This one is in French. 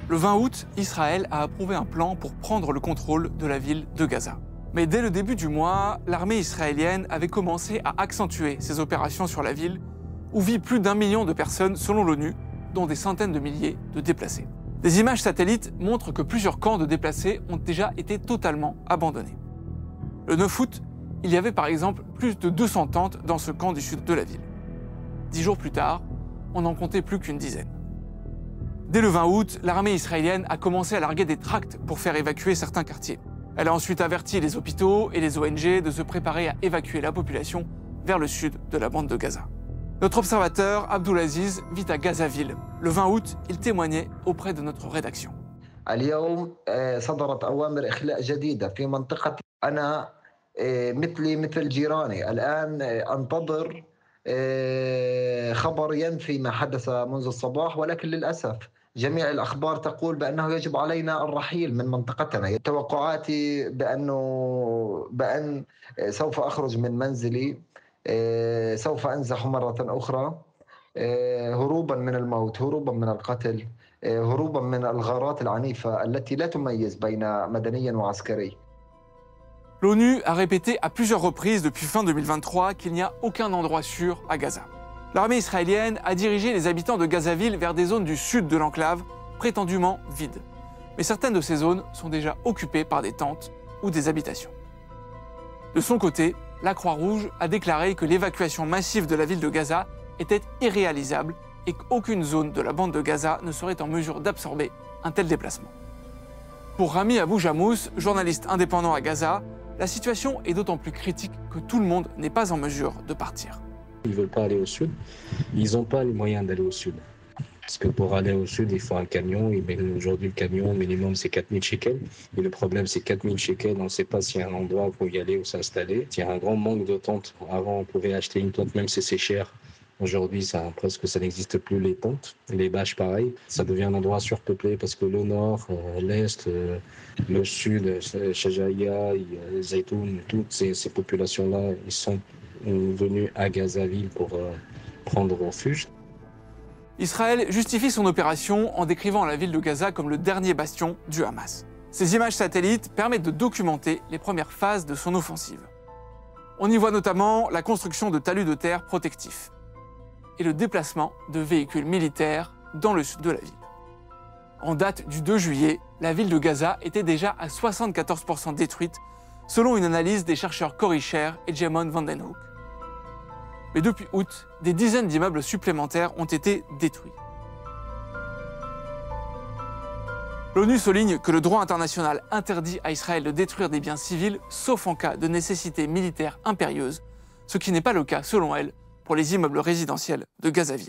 Le 20 août, Israël a approuvé un plan pour prendre le contrôle de la ville de Gaza. Mais dès le début du mois, l'armée israélienne avait commencé à accentuer ses opérations sur la ville, où vit plus d'1 million de personnes selon l'ONU, dont des centaines de milliers de déplacés. Des images satellites montrent que plusieurs camps de déplacés ont déjà été totalement abandonnés. Le 9 août, il y avait par exemple plus de 200 tentes dans ce camp du sud de la ville. 10 jours plus tard, on n'en comptait plus qu'une dizaine. Dès le 20 août, l'armée israélienne a commencé à larguer des tracts pour faire évacuer certains quartiers. Elle a ensuite averti les hôpitaux et les ONG de se préparer à évacuer la population vers le sud de la bande de Gaza. Notre observateur, Abdulaziz, vit à Gazaville. Le 20 août, il témoignait auprès de notre rédaction. اليوم صدرت أوامر إخلاء جديدة في منطقتي. أنا مثلي مثل جيراني الآن أنتظر خبر ينفي ما حدث منذ الصباح، ولكن للأسف جميع الأخبار تقول بأنه يجب علينا الرحيل من منطقتنا. توقعاتي بأن سوف أخرج من منزلي، سوف أنزح مرة أخرى هروبا من الموت، هروبا من القتل، هروبا من الغارات العنيفة التي لا تميز بين مدني وعسكري. L'ONU a répété à plusieurs reprises depuis fin 2023 qu'il n'y a aucun endroit sûr à Gaza. L'armée israélienne a dirigé les habitants de Gazaville vers des zones du sud de l'enclave, prétendument vides. Mais certaines de ces zones sont déjà occupées par des tentes ou des habitations. De son côté, la Croix-Rouge a déclaré que l'évacuation massive de la ville de Gaza était irréalisable et qu'aucune zone de la bande de Gaza ne serait en mesure d'absorber un tel déplacement. Pour Rami Abou Jamous, journaliste indépendant à Gaza, la situation est d'autant plus critique que tout le monde n'est pas en mesure de partir. Ils ne veulent pas aller au sud, ils n'ont pas les moyens d'aller au sud. Parce que pour aller au sud, il faut un camion. Aujourd'hui, le camion minimum, c'est 4000 shekels. Et le problème, c'est 4000 shekels. On ne sait pas s'il y a un endroit pour y aller ou s'installer. Il y a un grand manque de tentes. Avant, on pouvait acheter une tente, même si c'est cher. Aujourd'hui, presque ça n'existe plus, les tentes. Les bâches, pareil. Ça devient un endroit surpeuplé parce que le nord, l'est, le sud, Shajaïa, Zaytoun, toutes ces populations-là, ils sont venus à Gazaville pour prendre refuge. Israël justifie son opération en décrivant la ville de Gaza comme le dernier bastion du Hamas. Ces images satellites permettent de documenter les premières phases de son offensive. On y voit notamment la construction de talus de terre protectifs et le déplacement de véhicules militaires dans le sud de la ville. En date du 2 juillet, la ville de Gaza était déjà à 74% détruite, selon une analyse des chercheurs Cory Sher et Jemon Vandenhoek. Mais depuis août, des dizaines d'immeubles supplémentaires ont été détruits. L'ONU souligne que le droit international interdit à Israël de détruire des biens civils, sauf en cas de nécessité militaire impérieuse, ce qui n'est pas le cas, selon elle, pour les immeubles résidentiels de Gazaville.